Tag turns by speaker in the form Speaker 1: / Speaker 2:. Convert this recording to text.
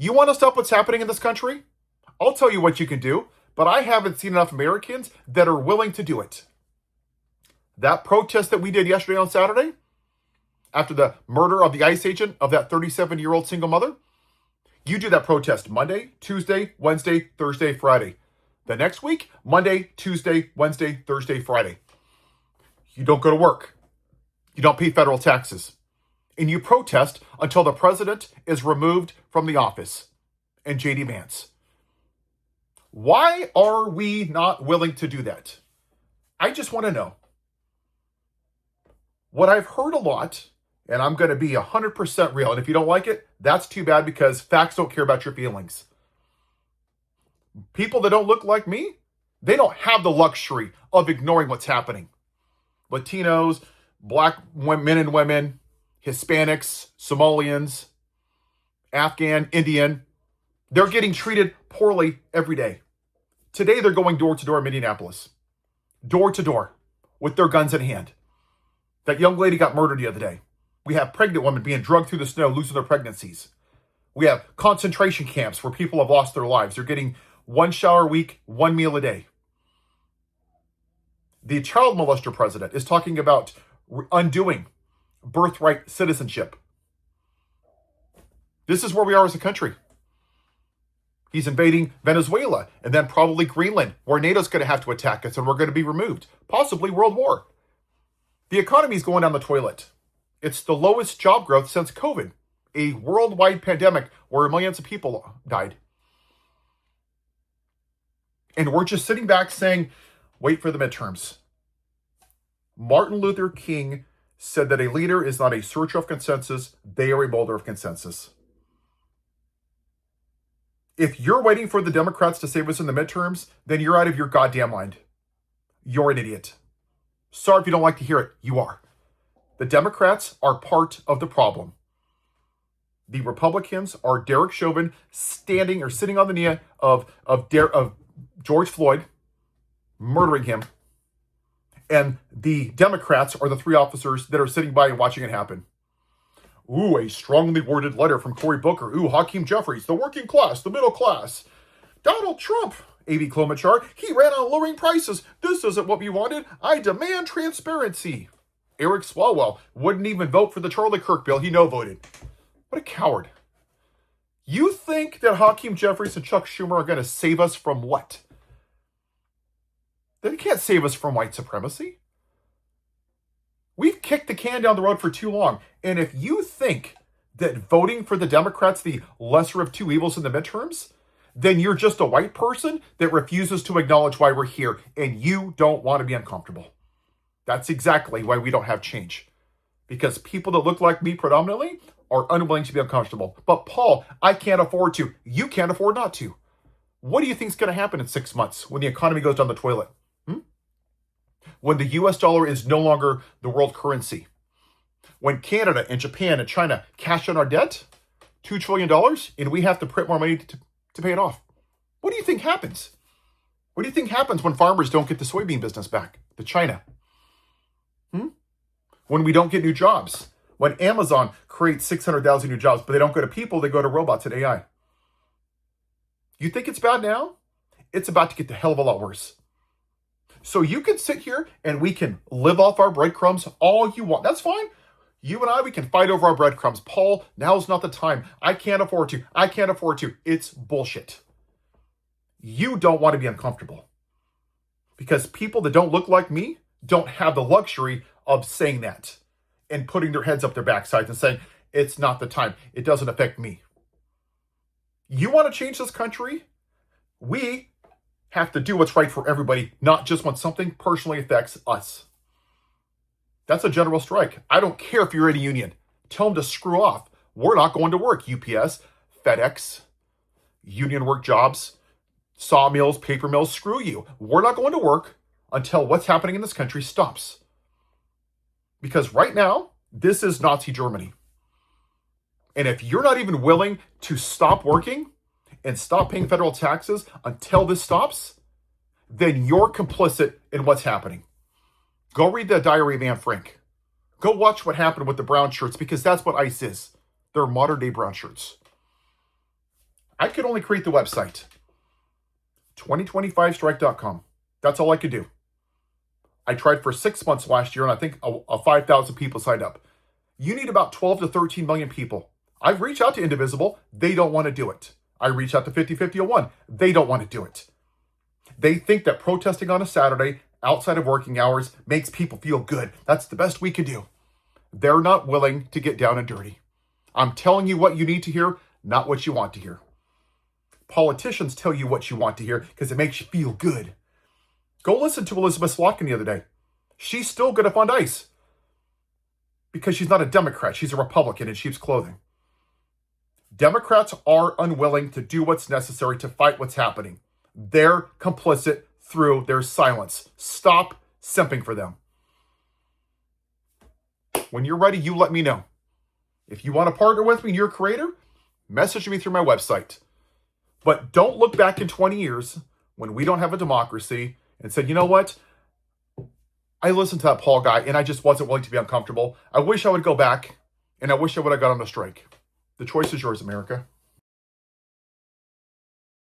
Speaker 1: You want to stop what's happening in this country? I'll tell you what you can do, but I haven't seen enough Americans that are willing to do it. That protest that we did yesterday on Saturday, after the murder of the ICE agent of that 37-year-old single mother, you do that protest Monday, Tuesday, Wednesday, Thursday, Friday. The next week, Monday, Tuesday, Wednesday, Thursday, Friday. You don't go to work. You don't pay federal taxes. And you protest until the president is removed from the office. And J.D. Vance. Why are we not willing to do that? I just want to know. What I've heard a lot, and I'm going to be 100% real, and if you don't like it, that's too bad because facts don't care about your feelings. People that don't look like me, they don't have the luxury of ignoring what's happening. Latinos, black men and women, Hispanics, Somalians, Afghan, Indian, they're getting treated poorly every day. Today, they're going door to door in Minneapolis. Door to door with their guns in hand. That young lady got murdered the other day. We have pregnant women being drugged through the snow, losing their pregnancies. We have concentration camps where people have lost their lives. They're getting 1 shower a week, 1 meal a day. The child molester president is talking about undoing birthright citizenship. This is where we are as a country. He's invading Venezuela and then probably Greenland, where NATO's going to have to attack us and we're going to be removed. Possibly world war. The economy is going down the toilet. It's the lowest job growth since COVID, a worldwide pandemic where millions of people died. And we're just sitting back saying, wait for the midterms. Martin Luther King said that a leader is not a searcher of consensus, they are a molder of consensus. If you're waiting for the Democrats to save us in the midterms, then you're out of your goddamn mind. You're an idiot. Sorry if you don't like to hear it, you are. The Democrats are part of the problem. The Republicans are Derek Chauvin sitting on the knee of George Floyd, murdering him. And the Democrats are the 3 officers that are sitting by and watching it happen. Ooh, a strongly worded letter from Cory Booker. Ooh, Hakeem Jeffries, the working class, the middle class. Donald Trump, A.B. Klobuchar, he ran on lowering prices. This isn't what we wanted. I demand transparency. Eric Swalwell wouldn't even vote for the Charlie Kirk bill. He no-voted. What a coward. You think that Hakeem Jeffries and Chuck Schumer are going to save us from what? They can't save us from white supremacy. We've kicked the can down the road for too long. And if you think that voting for the Democrats the lesser of two evils in the midterms, then you're just a white person that refuses to acknowledge why we're here, and you don't want to be uncomfortable. That's exactly why we don't have change. Because people that look like me predominantly are unwilling to be uncomfortable. But Paul, I can't afford to. You can't afford not to. What do you think is going to happen in 6 months when the economy goes down the toilet? When the US dollar is no longer the world currency? When Canada and Japan and China cash in our debt, $2 trillion, and we have to print more money to pay it off. What do you think happens? What do you think happens when farmers don't get the soybean business back to China? When we don't get new jobs? When Amazon creates 600,000 new jobs, but they don't go to people, they go to robots and AI. You think it's bad now? It's about to get the hell of a lot worse. So you can sit here and we can live off our breadcrumbs all you want. That's fine. You and I, we can fight over our breadcrumbs. Paul, now's not the time. I can't afford to. I can't afford to. It's bullshit. You don't want to be uncomfortable. Because people that don't look like me don't have the luxury of saying that and putting their heads up their backsides and saying, it's not the time. It doesn't affect me. You want to change this country? We have to do what's right for everybody, not just when something personally affects us. That's a general strike. I don't care if you're in a union. Tell them to screw off. We're not going to work. UPS, FedEx, union work jobs, sawmills, paper mills, screw you. We're not going to work until what's happening in this country stops. Because right now, this is Nazi Germany. And if you're not even willing to stop working and stop paying federal taxes until this stops, then you're complicit in what's happening. Go read the Diary of Anne Frank. Go watch what happened with the brown shirts, because that's what ICE is. They're modern day brown shirts. I could only create the website. 2025strike.com. That's all I could do. I tried for 6 months last year, and I think 5,000 people signed up. You need about 12 to 13 million people. I've reached out to Indivisible. They don't want to do it. I reached out to 505001. They don't want to do it. They think that protesting on a Saturday outside of working hours makes people feel good. That's the best we can do. They're not willing to get down and dirty. I'm telling you what you need to hear, not what you want to hear. Politicians tell you what you want to hear because it makes you feel good. Go listen to Elizabeth Slotkin the other day. She's still going to fund ICE because she's not a Democrat. She's a Republican in sheep's clothing. Democrats are unwilling to do what's necessary to fight what's happening. They're complicit through their silence. Stop simping for them. When you're ready, you let me know. If you want to partner with me, you're a creator, message me through my website. But don't look back in 20 years when we don't have a democracy and say, you know what? I listened to that Paul guy and I just wasn't willing to be uncomfortable. I wish I would go back and I wish I would have got on a strike. The choice is yours, America.